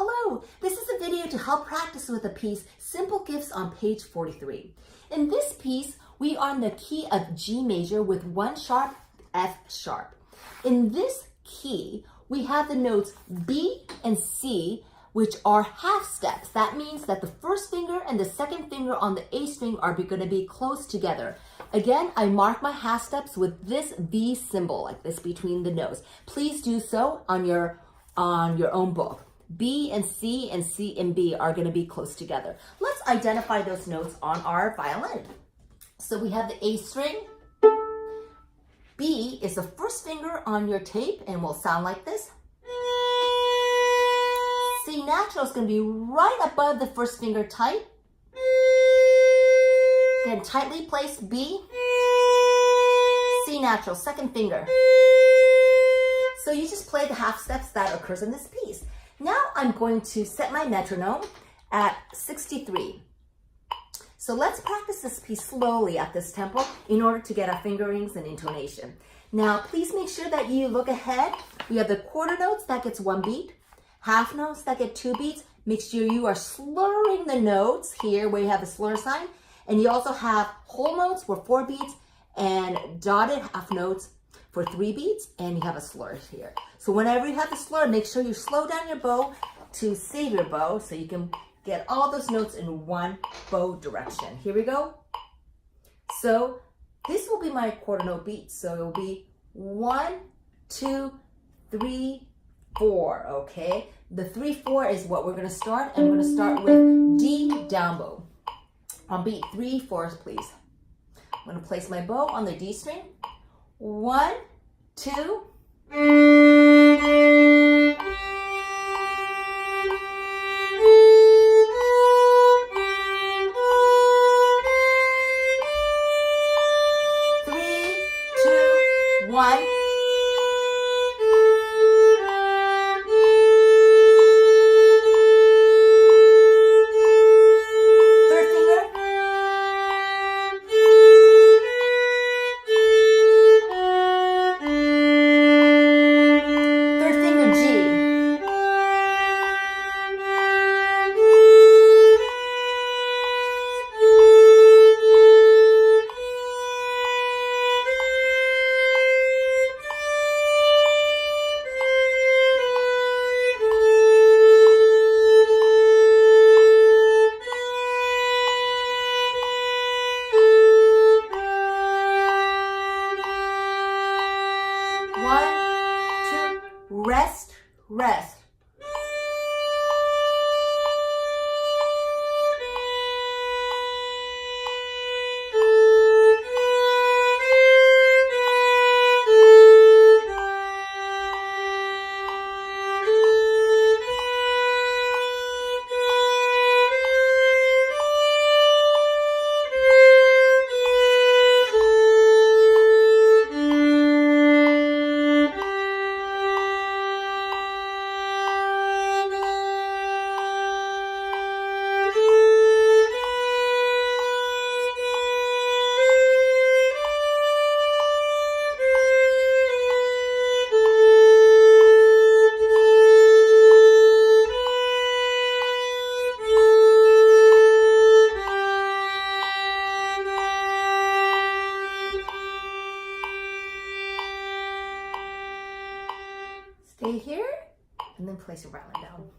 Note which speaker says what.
Speaker 1: Hello, this is a video to help practice with the piece Simple Gifts on page 43. In this piece, we are in the key of G major with 1 sharp, F sharp. In this key, we have the notes B and C, which are half steps. That means that the first finger and the second finger on the A string are going to be close together. Again, I mark my half steps with this V symbol, like this between the notes. Please do so on your own book. B and C and B are going to be close together. Let's identify those notes on our violin. So we have the A string. B is the first finger on your tape and will sound like this. C natural is going to be right above the first finger tight. Then tightly placed B. C natural, second finger. So you just play the half steps that occurs in this piece. Now I'm going to set my metronome at 63. So let's practice this piece slowly at this tempo in order to get our fingerings and intonation. Now please make sure that you look ahead. We have the quarter notes that gets 1 beat, half notes that get 2 beats. Make sure you are slurring the notes here where you have the slur sign. And you also have whole notes for 4 beats and dotted half notes for 3 beats, and you have a slur here. So whenever you have the slur, make sure you slow down your bow to save your bow so you can get all those notes in one bow direction. Here we go. So this will be my quarter note beat. So it will be 1, 2, 3, 4, okay? The 3, 4 is what we're gonna start, and we're gonna start with D down bow. On beat 3, 4, please. I'm gonna place my bow on the D string. 1, 2. One. Third finger. Third finger G. Rest, rest. Stay here and then place your violin down.